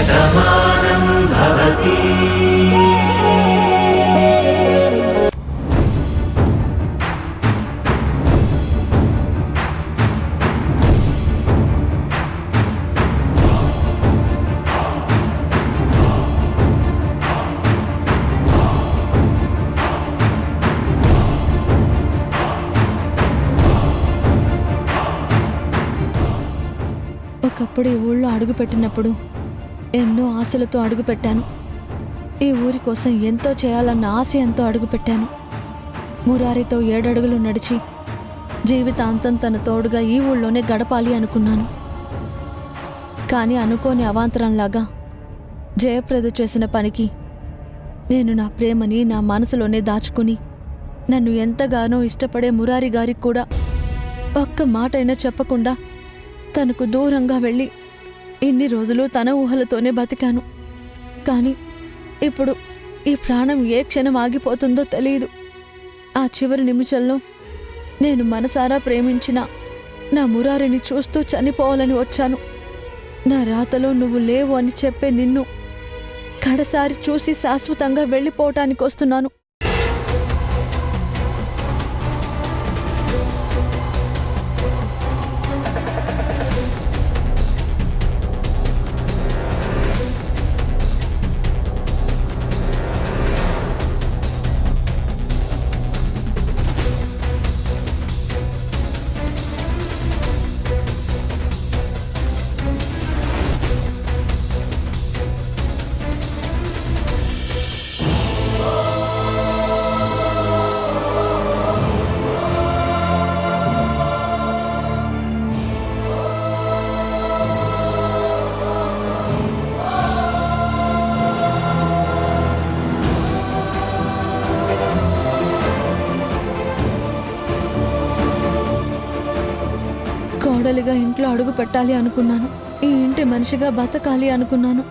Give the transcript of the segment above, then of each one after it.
శతమానం భవతి. ఒకప్పుడు ఈ ఊళ్ళో అడుగుపెట్టినప్పుడు ఎన్నో ఆశలతో అడుగుపెట్టాను. ఈ ఊరి కోసం ఎంతో చేయాలన్న ఆశయంతో అడుగుపెట్టాను. మురారితో 7 అడుగులు నడిచి జీవితాంతం తన తోడుగా ఈ ఊళ్ళోనే గడపాలి అనుకున్నాను. కానీ అనుకోని అవాంతరంలాగా జయప్రద చేసిన పనికి నేను నా ప్రేమని నా మనసులోనే దాచుకుని నన్ను ఎంతగానో ఇష్టపడే మురారి గారికి కూడా ఒక్క మాటైనా చెప్పకుండా తనకు దూరంగా వెళ్ళి ఇన్ని రోజులు తన ఊహలతోనే బతికాను. కానీ ఇప్పుడు ఈ ప్రాణం ఏ క్షణం ఆగిపోతుందో తెలియదు. ఆ చివరి నిమిషంలో నేను మనసారా ప్రేమించిన నా మురారిని చూస్తూ చనిపోవాలని వచ్చాను. నా రాతలో నువ్వు లేవు అని చెప్పే నిన్ను కడసారి చూసి శాశ్వతంగా వెళ్ళిపోవటానికి వస్తున్నాను. కోడలిగా ఇంట్లో అడుగు పెట్టాలి అనుకున్నాను. ఈ ఇంటి మనిషిగా బతకాలి అనుకున్నాను.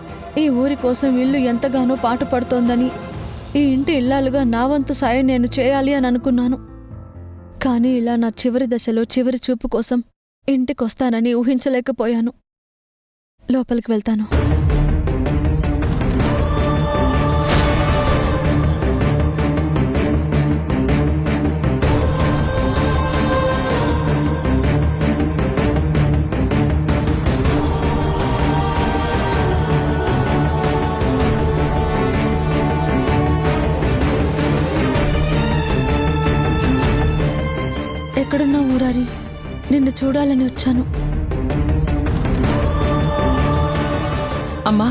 ఈ ఊరి కోసం ఇల్లు ఎంతగానో పాటుపడుతోందని ఈ ఇంటి ఇల్లాలుగా నా వంతు సాయం నేను చేయాలి అని అనుకున్నాను. కానీ ఇలా నా చివరి దశలో చివరి చూపు కోసం ఇంటికొస్తానని ఊహించలేకపోయాను. లోపలికి వెళ్తాను. ఎక్కడున్నావు మురారి? నిన్ను చూడాలని వచ్చాను. అమ్మా,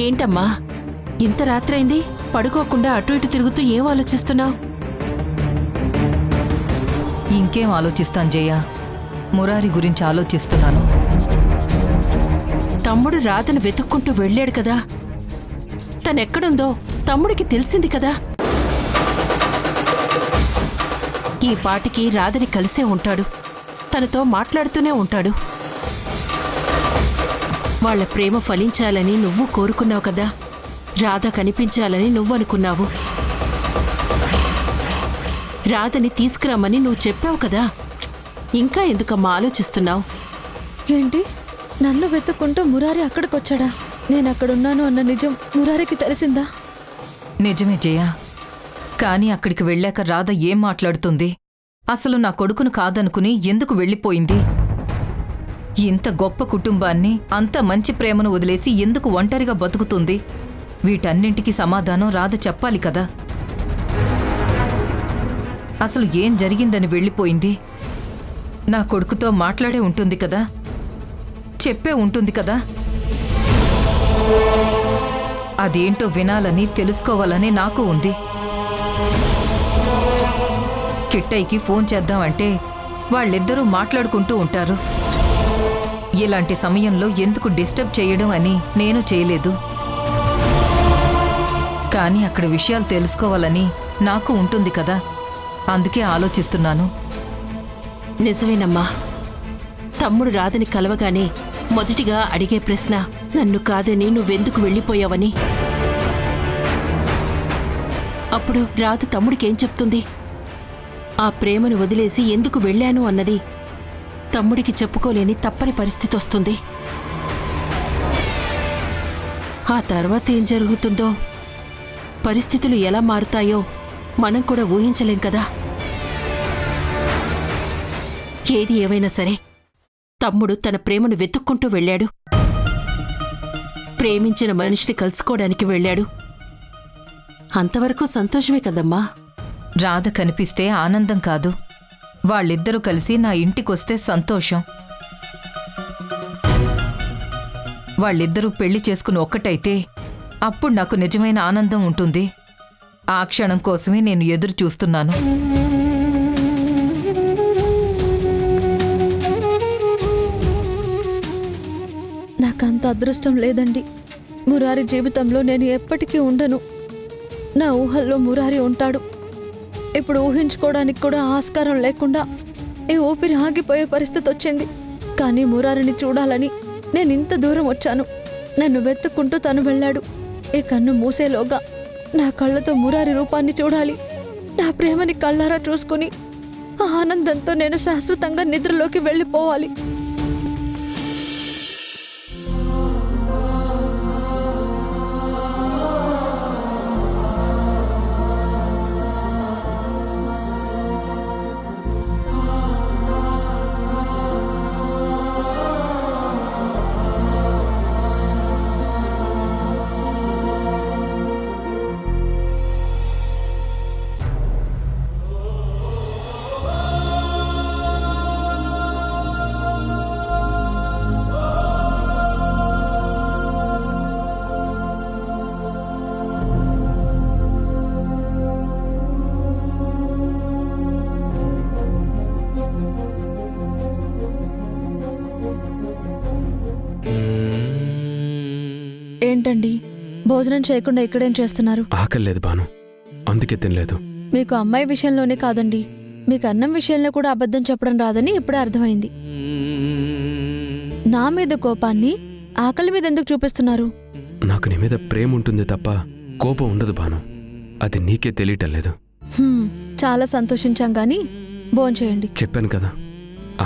ఏంటమ్మా ఇంత రాత్రైంది? పడుకోకుండా అటు ఇటు తిరుగుతూ ఏం ఆలోచిస్తున్నావు? ఇంకేం ఆలోచిస్తాను జయ, మురారి గురించి ఆలోచిస్తున్నాను. తమ్ముడు రాధను వెతుక్కుంటూ వెళ్ళాడు కదా, తనెక్కడుందో తమ్ముడికి తెలిసింది కదా. ఈ పాటికి రాధని కలిసే ఉంటాడు, తనతో మాట్లాడుతూనే ఉంటాడు. వాళ్ల ప్రేమ ఫలించాలని నువ్వు కోరుకున్నావు కదా, రాధ కనిపించాలని నువ్వనుకున్నావు. రాధని తీసుకురామని నువ్వు చెప్పావు కదా, ఇంకా ఎందుకమ్మా ఆలోచిస్తున్నావు? ఏంటి, నన్ను వెతుక్కుంటూ మురారి అక్కడికొచ్చాడా? నేనక్కడున్నాను అన్న నిజం మురారికి తెలిసిందా? నిజమే జయ, కానీ అక్కడికి వెళ్ళాక రాధ ఏం మాట్లాడుతుంది? అసలు నా కొడుకును కాదనుకుని ఎందుకు వెళ్ళిపోయింది? ఇంత గొప్ప కుటుంబాన్ని, అంత మంచి ప్రేమను వదిలేసి ఎందుకు ఒంటరిగా బతుకుతుంది? వీటన్నింటికీ సమాధానం రాధ చెప్పాలి కదా. అసలు ఏం జరిగిందని వెళ్ళిపోయింది? నా కొడుకుతో మాట్లాడే ఉంటుంది కదా, చెప్పే ఉంటుంది కదా. అదేంటో వినాలని, తెలుసుకోవాలని నాకు ఉంది. కిట్టయ్యకి ఫోన్ చేద్దామంటే వాళ్ళిద్దరూ మాట్లాడుకుంటూ ఉంటారు. ఇలాంటి సమయంలో ఎందుకు డిస్టర్బ్ చేయడం అని నేను చేయలేదు. కానీ అక్కడ విషయాలు తెలుసుకోవాలని నాకు ఉంటుంది కదా, అందుకే ఆలోచిస్తున్నాను. నిజమేనమ్మా, తమ్ముడు రాధని కలవగానే మొదటిగా అడిగే ప్రశ్న నన్ను కాదని నువ్వెందుకు వెళ్ళిపోయావని. అప్పుడు రాధ తమ్ముడికేం చెప్తుంది? ఆ ప్రేమను వదిలేసి ఎందుకు వెళ్ళాను అన్నది తమ్ముడికి చెప్పుకోలేని తప్పని పరిస్థితి వస్తుంది. ఆ తర్వాత ఏం జరుగుతుందో, పరిస్థితులు ఎలా మారుతాయో మనం కూడా ఊహించలేం కదా. ఏది ఏవైనా సరే తమ్ముడు తన ప్రేమను వెతుక్కుంటూ వెళ్ళాడు. ప్రేమించిన మనిషిని కలుసుకోవడానికి వెళ్ళాడు. అంతవరకు సంతోషమే కదమ్మా. రాధ కనిపిస్తే ఆనందం కాదు, వాళ్ళిద్దరూ కలిసి నా ఇంటికొస్తే సంతోషం. వాళ్ళిద్దరూ పెళ్లి చేసుకుని ఒక్కటైతే అప్పుడు నాకు నిజమైన ఆనందం ఉంటుంది. ఆ క్షణం కోసమే నేను ఎదురు చూస్తున్నాను. నాకంత అదృష్టం లేదండి. మురారి జీవితంలో నేను ఎప్పటికీ ఉండను. నా ఊహల్లో మురారి ఉంటాడు. ఇప్పుడు ఊహించుకోవడానికి కూడా ఆస్కారం లేకుండా ఈ ఊపిరి ఆగిపోయే పరిస్థితి వచ్చింది. కానీ మురారిని చూడాలని నేను ఇంత దూరం వచ్చాను. నన్ను వెతుక్కుంటూ తను వెళ్ళాడు. ఈ కన్ను మూసేలోగా నా కళ్ళతో మురారి రూపాన్ని చూడాలి. నా ప్రేమని కళ్ళారా చూసుకుని ఆ ఆనందంతో నేను శాశ్వతంగా నిద్రలోకి వెళ్ళిపోవాలి. ఏంటండి, భోజనం చేయకుండా ఇక్కడేం చేస్తున్నారు? ఆకలేదు బాను, అందుకే తినలేదు. మీకు అమ్మాయి విషయంలోనే కాదండి, మీకు అన్నం విషయంలో కూడా అబద్ధం చెప్పడం రాదని ఇప్పుడే అర్థమైంది. నా మీద కోపాన్ని ఆకలి మీద ఎందుకు చూపిస్తున్నారు? నాకు నీ మీద ప్రేమ ఉంటుంది తప్ప కోపం ఉండదు బాను. అది నీకే తెలియటం లేదు. చాలా సంతోషించాం గాని భోంచేయండి. చెప్పాను కదా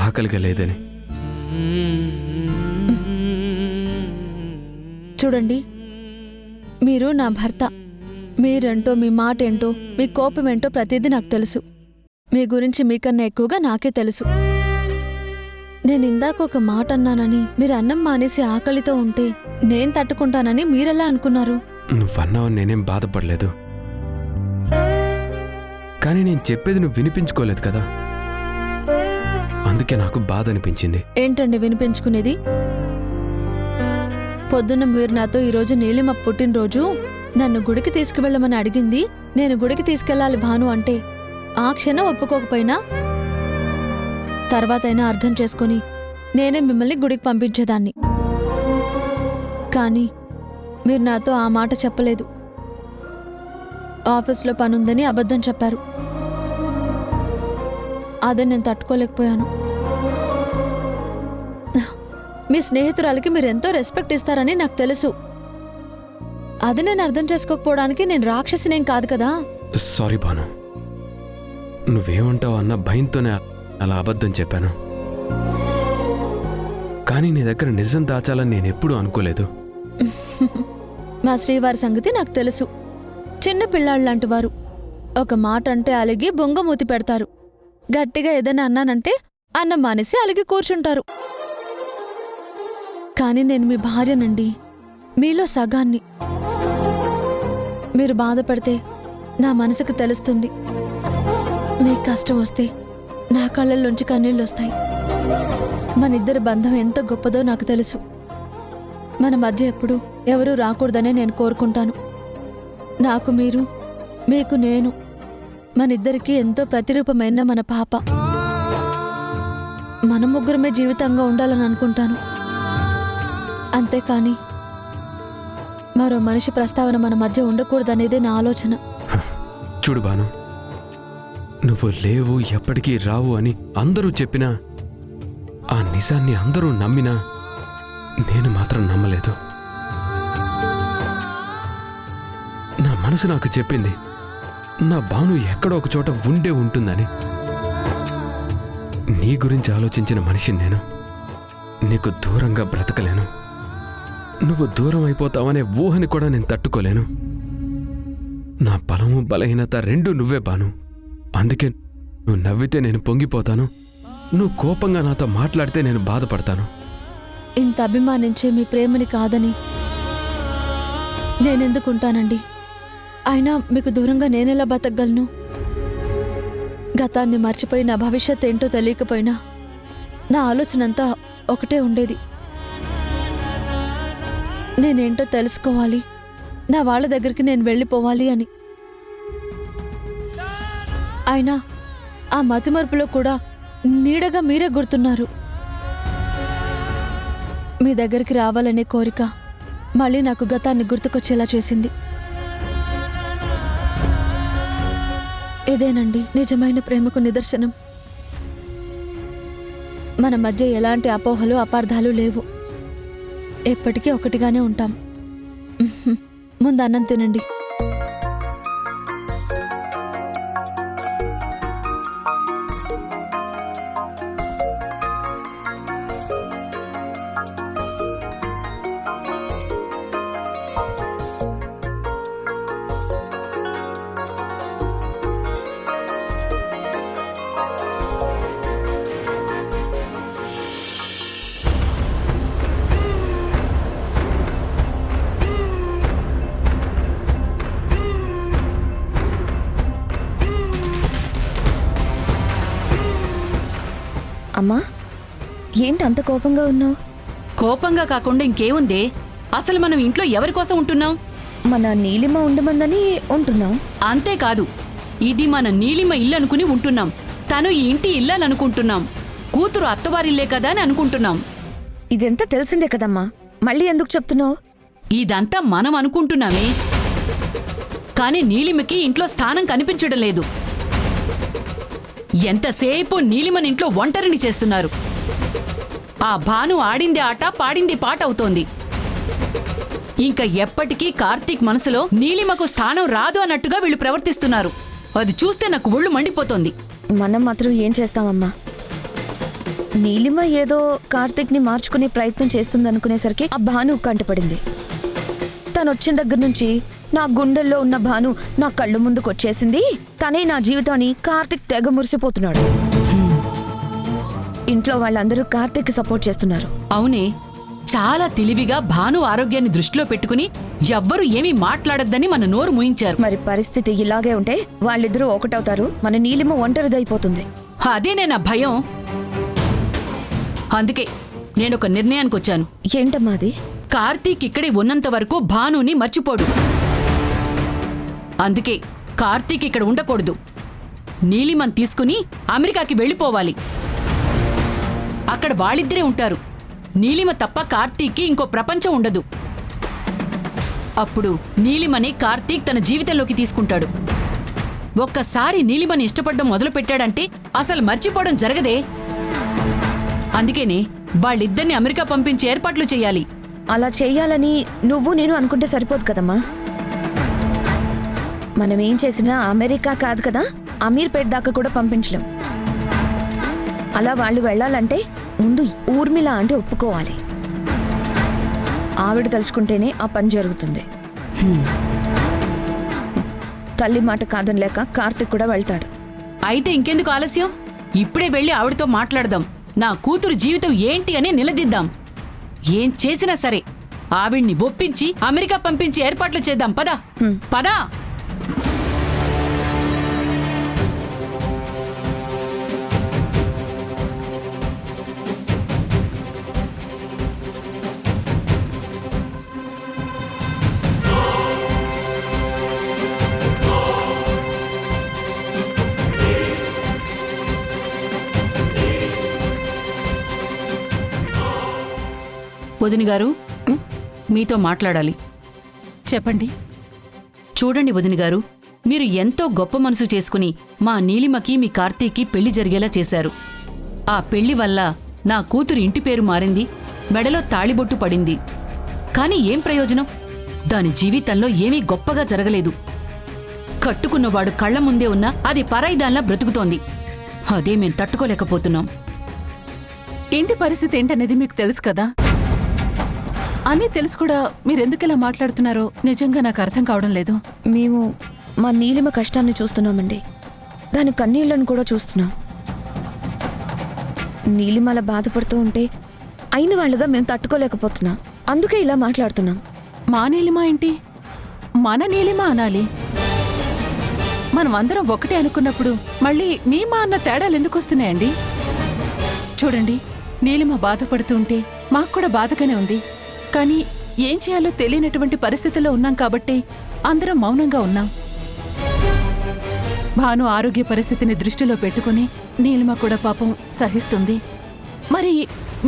ఆకలిగా లేదని. చూడండి, మీరు నా భర్త. మీరేంటో, మీ మాట ఏంటో, మీ కోపం ఏంటో ప్రతిదీ నాకు తెలుసు. మీ గురించి మీకన్నా ఎక్కువగా నాకే తెలుసు. నేను ఇందాక ఒక మాట అన్నానని మీరు అన్నం మానేసి ఆకలితో ఉంటే నేను తట్టుకుంటానని మీరెలా అనుకున్నారు? నువ్వన్నావని నేనేం బాధపడలేదు, కానీ నేను చెప్పేది నువ్వు వినిపించుకోలేదు కదా, అందుకే నాకు బాధ అనిపించింది. ఏంటండి వినిపించుకునేది? పొద్దున్న మీరు నాతో ఈరోజు నీలిమ పుట్టినరోజు నన్ను గుడికి తీసుకువెళ్ళమని అడిగింది. నేను గుడికి తీసుకెళ్లాలి భాను అంటే ఆ క్షణం ఒప్పుకోకపోయినా తర్వాతైనా అర్థం చేసుకుని నేనే మిమ్మల్ని గుడికి పంపించేదాన్ని. కానీ మీరు నాతో ఆ మాట చెప్పలేదు. ఆఫీస్లో పనుందని అబద్ధం చెప్పారు. అదే నేను తట్టుకోలేకపోయాను. మీ స్నేహితురాలకి మీరెంతో రెస్పెక్ట్ ఇస్తారని నాకు తెలుసు. అది నేను అర్థం చేసుకోకపోవడానికి నేను రాక్షసినేం కాదు కదా. సారీ భాను, నువ్వేమంటావు అన్న భయంతోనే అలా అబద్ధం చెప్పాను. కానీ నీ దగ్గర నిజం దాచాలని నేనెప్పుడూ అనుకోలేదు. మా శ్రీవారి సంగతి నాకు తెలుసు. చిన్న పిల్లాళ్ళలాంటి వారు. ఒక మాట అంటే అలిగి బొంగమూతి పెడతారు. గట్టిగా ఏదైనా అన్నానంటే అన్నం మానేసి అలిగి కూర్చుంటారు. కానీ నేను మీ భార్యనండి, మీలో సగాన్ని. మీరు బాధపడితే నా మనసుకు తెలుస్తుంది. మీకు కష్టం వస్తే నా కళ్ళల్లోంచి కన్నీళ్ళు వస్తాయి. మనిద్దరి బంధం ఎంత గొప్పదో నాకు తెలుసు. మన మధ్య ఎప్పుడు ఎవరూ రాకూడదనే నేను కోరుకుంటాను. నాకు మీరు, మీకు నేను, మనిద్దరికీ ఎంతో ప్రతిరూపమైన మన పాప. మన ముగ్గురమే జీవితంగా ఉండాలని అనుకుంటాను. అంతేకాని మరో మనిషి ప్రస్తావన మన మధ్య ఉండకూడదనేదే నా ఆలోచన. చూడు బాను, నువ్వు లేవు, ఎప్పటికీ రావు అని అందరూ చెప్పినా, ఆ నిజాన్ని అందరూ నమ్మినా నేను మాత్రం నమ్మలేదు. నా మనసు నాకు చెప్పింది నా బాను ఎక్కడో ఒక చోట ఉండే ఉంటుందని. నీ గురించి ఆలోచించిన మనిషిని నేను. నీకు దూరంగా బ్రతకలేను. నువ్వు దూరం అయిపోతావనే ఊహని కూడా నేను తట్టుకోలేను. నా బలము బలహీనత రెండూ నువ్వే బాను. అందుకే నువ్వు నవ్వితే నేను పొంగిపోతాను, నువ్వు కోపంగా నాతో మాట్లాడితే నేను బాధపడతాను. ఇంత అభిమానించే మీ ప్రేమని కాదని నేనెందుకుంటానండి? అయినా మీకు దూరంగా నేనెలా బతకగలను? గతాన్ని మర్చిపోయి నా భవిష్యత్ ఏంటో తెలియకపోయినా నా ఆలోచనంతా ఒకటే ఉండేది. నేనేంటో తెలుసుకోవాలి, నా వాళ్ళ దగ్గరికి నేను వెళ్ళిపోవాలి అని. అయినా ఆ మతిమరుపులో కూడా నీడగా మీరే గుర్తున్నారు. మీ దగ్గరికి రావాలనే కోరిక మళ్ళీ నాకు గతాన్ని గుర్తుకొచ్చేలా చేసింది. ఇదేనండి నిజమైన ప్రేమకు నిదర్శనం. మన మధ్య ఎలాంటి అపోహలు అపార్థాలు లేవు. ఎప్పటికీ ఒకటిగానే ఉంటాం. ముందు అన్నం తినండి. అమ్మా, ఏంటి అంత కోపంగా ఉన్నావు? కోపంగా కాకుండా ఇంకేముందే? అసలు మనం ఇంట్లో ఎవరి కోసం ఉంటున్నాం? మన నీలిమ ఉండమందని ఉంటున్నాం. అంతేకాదు, ఇది మన నీలిమ ఇల్లు అనుకుని ఉంటున్నాం. తను ఈ ఇంటి ఇల్లాలనుకుంటున్నాం. కూతురు అత్తవారిల్లే కదా అని అనుకుంటున్నాం. ఇదంతా తెలిసిందే కదమ్మా, మళ్ళీ ఎందుకు చెప్తున్నావు? ఇదంతా మనం అనుకుంటున్నామే, కానీ నీలిమకి ఇంట్లో స్థానం కనిపించడం లేదు. ఎంతసేపు నీలిమని ఇంట్లో ఒంటరిని చేస్తున్నారు. ఆ భాను ఆడింది ఆట, పాడింది పాట అవుతోంది. ఇంకా ఎప్పటికీ కార్తీక్ మనసులో నీలిమకు స్థానం రాదు అన్నట్టుగా వీళ్ళు ప్రవర్తిస్తున్నారు. అది చూస్తే నాకు ఒళ్ళు మండిపోతోంది. మనం మాత్రం ఏం చేస్తామమ్మా? నీలిమ ఏదో కార్తీక్ని మార్చుకునే ప్రయత్నం చేస్తుందనుకునేసరికి ఆ భాను కంటపడింది. తను వచ్చిన దగ్గర నుంచి నా గుండెల్లో ఉన్న భాను నా కళ్ళు ముందుకు వచ్చేసింది. తనే నా జీవితాన్ని కార్తీక్ తెగ మురిసిపోతున్నాడు. ఇంట్లో వాళ్ళందరూ కార్తీక్ సపోర్ట్ చేస్తున్నారు. అవునే, చాలా తెలివిగా భాను ఆరోగ్యాన్ని దృష్టిలో పెట్టుకుని ఎవ్వరూ ఏమీ మాట్లాడొద్దని మన నోరు మూయించారు. మరి పరిస్థితి ఇలాగే ఉంటే వాళ్ళిద్దరూ ఒకటవుతారు, మన నీలిమ ఒంటరిదైపోతుంది. అదేనే నా భయం. అందుకే నేనొక నిర్ణయానికి వచ్చాను. ఏంటమ్మా అది? కార్తీక్ ఇక్కడే ఉన్నంత వరకు భానుని మర్చిపోడు. అందుకే కార్తీక్ ఇక్కడ ఉండకూడదు. నీలిమన్ తీసుకుని అమెరికాకి వెళ్ళిపోవాలి. అక్కడ వాళ్ళిద్దరే ఉంటారు. నీలిమ తప్ప కార్తీక్కి ఇంకో ప్రపంచం ఉండదు. అప్పుడు నీలిమని కార్తీక్ తన జీవితంలోకి తీసుకుంటాడు. ఒక్కసారి నీలిమని ఇష్టపడడం మొదలుపెట్టాడంటే అసలు మర్చిపోవడం జరగదే. అందుకేనే వాళ్ళిద్దరిని అమెరికా పంపించే ఏర్పాట్లు చేయాలి. అలా చెయ్యాలని నువ్వు నేను అనుకుంటే సరిపోదు కదమ్మా. మనమేం చేసినా అమెరికా కాదు కదా, అమీర్పేట్ దాకా కూడా పంపించలేం. అలా వాళ్ళు వెళ్ళాలంటే ముందు ఊర్మిళ అంటే ఒప్పుకోవాలి. ఆవిడ తలుచుకుంటేనే ఆ పని జరుగుతుంది. తల్లి మాట కాదనిలేక కార్తీక్ కూడా వెళ్తాడు. అయితే ఇంకెందుకు ఆలస్యం? ఇప్పుడే వెళ్ళి ఆవిడతో మాట్లాడదాం. నా కూతురు జీవితం ఏంటి అని నిలదీద్దాం. ఏం చేసినా సరే ఆవిడ్ని ఒప్పించి అమెరికా పంపించి ఏర్పాట్లు చేద్దాం. పదా పదా. వదిన గారు, మీతో మాట్లాడాలి. చెప్పండి. చూడండి వదిన గారు, మీరు ఎంతో గొప్ప మనసు చేసుకుని మా నీలిమకి మీ కార్తీక్కి పెళ్లి జరిగేలా చేశారు. ఆ పెళ్లి వల్ల నా కూతురు ఇంటి పేరు మారింది, మెడలో తాళిబొట్టు పడింది. కానీ ఏం ప్రయోజనం? దాని జీవితంలో ఏమీ గొప్పగా జరగలేదు. కట్టుకున్నవాడు కళ్ల ముందే ఉన్నా అది పరాయిదాన్లా బ్రతుకుతోంది. అదే మేం తట్టుకోలేకపోతున్నాం. ఇంటి పరిస్థితి ఏంటనేది మీకు తెలుసు కదా. అన్నీ తెలుసు కూడా మీరెందుకు ఇలా మాట్లాడుతున్నారో నిజంగా నాకు అర్థం కావడం లేదు. మేము మా నీలిమ కష్టాన్ని చూస్తున్నామండి. దాని కన్నీళ్లను కూడా చూస్తున్నాం. నీలిమ అలా బాధపడుతూ ఉంటే అయిన వాళ్ళుగా మేము తట్టుకోలేకపోతున్నాం. అందుకే ఇలా మాట్లాడుతున్నాం. మా నీలిమ ఏంటి, మన నీలిమ అనాలి. మనం అందరం ఒకటే అనుకున్నప్పుడు మళ్ళీ నీ మా అన్న తేడాలు ఎందుకు వస్తున్నాయండి? చూడండి, నీలిమ బాధపడుతూ ఉంటే మాకు కూడా బాధగానే ఉంది. కానీ ఏం చేయాలో తెలియనటువంటి పరిస్థితుల్లో ఉన్నాం కాబట్టి అందరం మౌనంగా ఉన్నాం. భాను ఆరోగ్య పరిస్థితిని దృష్టిలో పెట్టుకుని నీలిమ కూడా పాపం సహిస్తుంది. మరి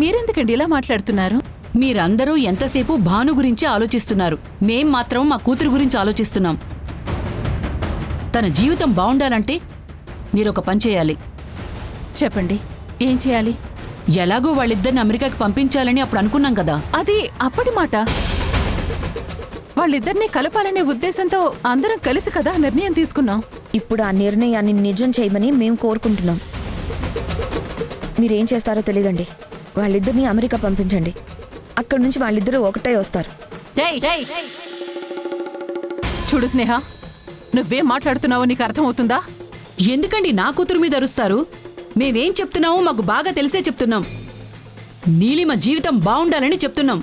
మీరెందుకండి ఇలా మాట్లాడుతున్నారు? మీరందరూ ఎంతసేపు భాను గురించి ఆలోచిస్తున్నారు, మేం మాత్రం మా కూతురు గురించి ఆలోచిస్తున్నాం. తన జీవితం బావుండాలంటే మీరొక పని చేయాలి. చెప్పండి, ఏం చేయాలి? ఎలాగో వాళ్ళిద్దరిని అమెరికాకి పంపించాలని అప్పుడు అనుకున్నాం కదా. అది అప్పటి మాట. వాళ్ళిద్దరినీ కలపాలనే ఉద్దేశంతో అందరం కలిసి కదా నిర్ణయం తీసుకున్నాం. ఇప్పుడు ఆ నిర్ణయాన్ని నిజం చేయమని మేము కోరుకుంటున్నాం. మీరేం చేస్తారో తెలియదండి. వాళ్ళిద్దరినీ అమెరికా పంపించండి. అక్కడి నుంచి వాళ్ళిద్దరూ ఒకటే వస్తారు. చూడు స్నేహ, నువ్వేం మాట్లాడుతున్నావో నీకు అర్థమవుతుందా? ఎందుకండి నా కూతురు మీద అరుస్తారు? మేమేం చెప్తున్నామో మాకు బాగా తెలిసే చెప్తున్నాం. నీలిమ జీవితం బావుండాలని చెప్తున్నాం.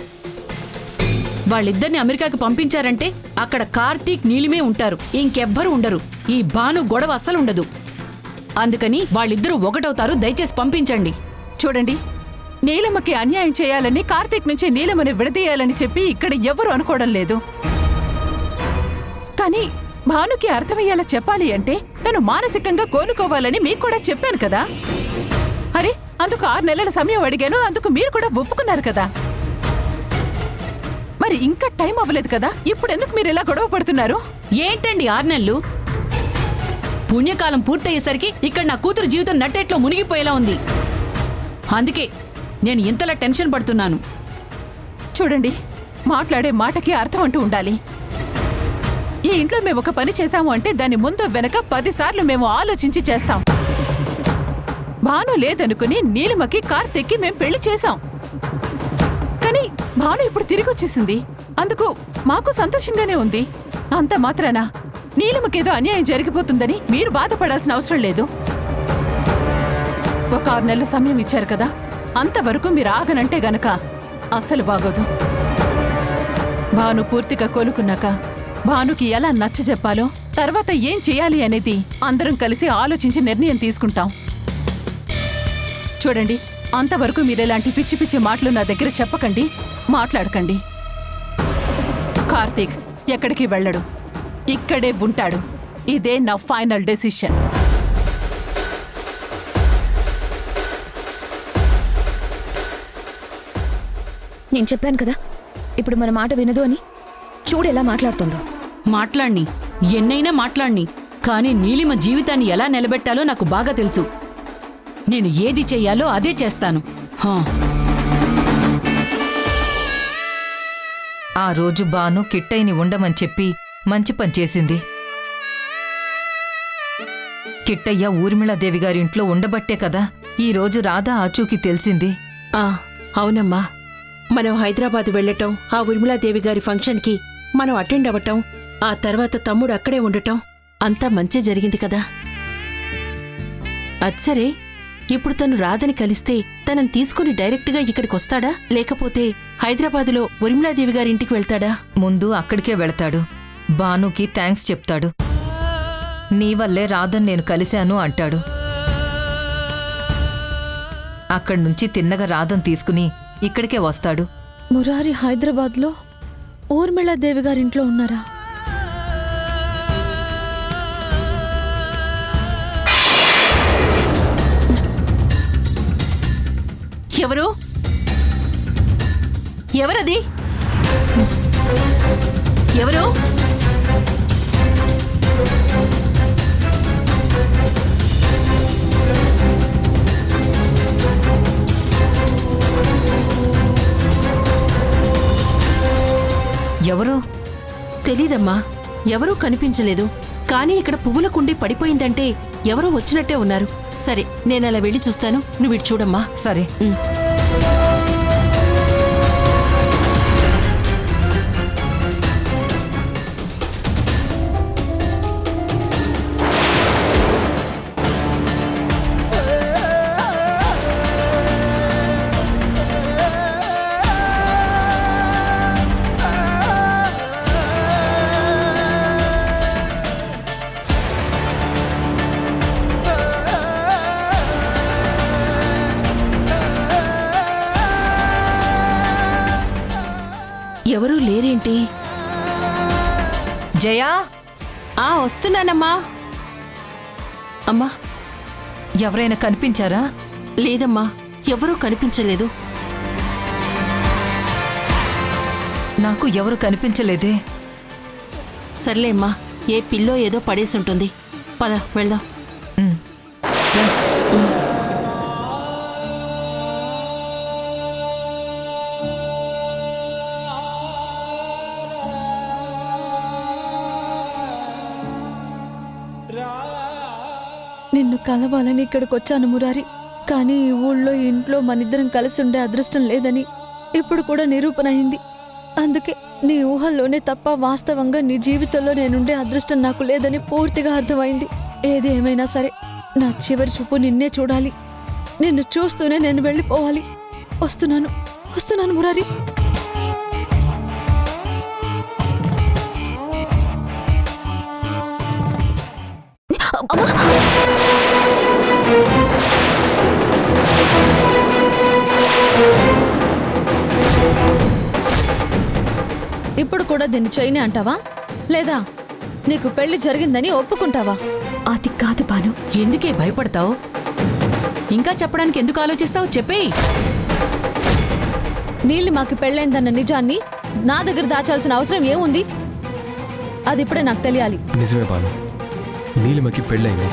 వాళ్ళిద్దరిని అమెరికాకి పంపించారంటే అక్కడ కార్తీక్, నీలిమే ఉంటారు, ఇంకెవ్వరూ ఉండరు. ఈ భాను గొడవ అస్సలు ఉండదు. అందుకని వాళ్ళిద్దరూ ఒకటవుతారు. దయచేసి పంపించండి. చూడండి, నీలమ్మకి అన్యాయం చేయాలని, కార్తీక్ నుంచి నీలమ్మని విడదీయాలని చెప్పి ఇక్కడ ఎవరూ అనుకోవడం లేదు. కానీ భానుకి అర్థమయ్యేలా చెప్పాలి అంటే తను మానసికంగా కోలుకోవాలని మీకు కూడా చెప్పాను కదా. అరే, అందుకు 6 నెలల సమయం అడిగాను. అందుకు మీరు కూడా ఒప్పుకున్నారు కదా. మరి ఇంకా టైం అవ్వలేదు కదా, ఇప్పుడు ఎందుకు మీరు ఇలా గొడవ పడుతున్నారు? ఏంటండి 6 నెలలు? పుణ్యకాలం పూర్తయ్యేసరికి ఇక్కడ నా కూతురు జీవితం నట్టేట్లో మునిగిపోయేలా ఉంది. అందుకే నేను ఇంతలా టెన్షన్ పడుతున్నాను. చూడండి, మాట్లాడే మాటకి అర్థం అంటూ ఉండాలి. ఈ ఇంట్లో మేము ఒక పని చేశాము అంటే దాని ముందు వెనక 10 సార్లు మేము ఆలోచించి చేస్తాం. భాను లేదనుకుని నీలిమకి, కార్తీక్కి మేం పెళ్లి చేశాం. కానీ భాను ఇప్పుడు తిరిగి వచ్చేసింది. అందుకు మాకు సంతోషంగానే ఉంది. అంత మాత్రాన నీలిమకేదో అన్యాయం జరిగిపోతుందని మీరు బాధపడాల్సిన అవసరం లేదు. ఒక 6 నెలల సమయం ఇచ్చారు కదా, అంతవరకు మీరు ఆగనంటే గనక అస్సలు బాగోదు. భాను పూర్తిగా కోలుకున్నాక భానుకి ఎలా నచ్చజెప్పాలో, తర్వాత ఏం చేయాలి అనేది అందరం కలిసి ఆలోచించి నిర్ణయం తీసుకుంటాం. చూడండి, అంతవరకు మీరెలాంటి పిచ్చి పిచ్చి మాటలు నా దగ్గర చెప్పకండి, మాట్లాడకండి. కార్తీక్ ఎక్కడికి వెళ్ళడు, ఇక్కడే ఉంటాడు. ఇదే నా ఫైనల్ డెసిషన్. నేను చెప్పాను కదా, ఇప్పుడు మన మాట వినదు అని. చూడు ఎలా మాట్లాడుతుందో. మాట్లాడ్ని, ఎన్నైనా మాట్లాడ్ని, కానీ నీలిమ జీవితాన్ని ఎలా నిలబెట్టాలో నాకు బాగా తెలుసు. నేను ఏది చెయ్యాలో అదే చేస్తాను. ఆ రోజు బాను కిట్టయ్యని ఉండమని చెప్పి మంచి పని చేసింది. కిట్టయ్య ఊర్మిళాదేవి గారి ఇంట్లో ఉండబట్టే కదా ఈ రోజు రాధ ఆచూకీ తెలిసింది. అవునమ్మా, మనం హైదరాబాద్ వెళ్లటం, ఆ ఊర్మిళాదేవి గారి ఫంక్షన్కి మనం అటెండ్ అవ్వటం, ఆ తర్వాత తమ్ముడు అక్కడే ఉండటం అంతా మంచి జరిగింది కదా. అచ్చరే, ఇప్పుడు తను రాధని కలిస్తే తనని తీసుకుని డైరెక్ట్గా ఇక్కడికి వస్తాడా, లేకపోతే హైదరాబాదులో ఊర్మిళాదేవి గారి ఇంటికి వెళ్తాడా? ముందు అక్కడికే వెళతాడు. బానుకి థ్యాంక్స్ చెప్తాడు. నీ వల్లే రాధని నేను కలిశాను అంటాడు. అక్కడ్నుంచి తిన్నగా రాధని తీసుకుని ఇక్కడికే వస్తాడు. మురారి హైదరాబాద్లో ఊర్మిళాదేవి గారింట్లో ఉన్నారా? ఎవరు? ఎవరది? ఎవరు? ఎవరు? తెలీదమ్మా, ఎవరూ కనిపించలేదు. కానీ ఇక్కడ పువ్వుల కుండి పడిపోయిందంటే ఎవరో వచ్చినట్టే ఉన్నారు. సరే, నేనలా వెళ్ళి చూస్తాను, నువ్వు ఇటు చూడమ్మా. సరే. ఎవరూ లేరేంటి? జయా, వస్తున్నానమ్మా. అమ్మా, ఎవరైనా కనిపించారా? లేదమ్మా, ఎవరూ కనిపించలేదు. నాకు ఎవరు కనిపించలేదే. సర్లే అమ్మా, ఏ పిల్లో ఏదో పడేసుంటుంది. పద వెళ్దాం. ఉమ్, రా. నిన్ను కలవాలని ఇక్కడికి వచ్చాను మురారి. కానీ ఈ ఊళ్ళో ఇంట్లో మనిద్దరం కలిసి ఉండే అదృష్టం లేదని ఇప్పుడు కూడా నిరూపణ అయింది. అందుకే నీ ఊహల్లోనే తప్ప వాస్తవంగా నీ జీవితంలో నేనుండే అదృష్టం నాకు లేదని పూర్తిగా అర్థమైంది. ఏది ఏమైనా సరే నా చివరి చూపు నిన్నే చూడాలి. నిన్ను చూస్తూనే నేను వెళ్ళిపోవాలి. వస్తున్నాను మురారి. ఇప్పుడు కూడా దీన్ని చేయని అంటావా? లేదా నీకు పెళ్లి జరిగిందని ఒప్పుకుంటావా? అది కాదు బాను. ఎందుకే భయపడతావు? ఇంకా చెప్పడానికి ఎందుకు ఆలోచిస్తావు? చెప్పేయ్. నీలిమకి పెళ్ళైందన్న నిజాన్ని నా దగ్గర దాచాల్సిన అవసరం ఏముంది? అది ఇప్పుడే నాకు తెలియాలి. నిజమే బాను, నీలిమకి పెళ్ళైంది.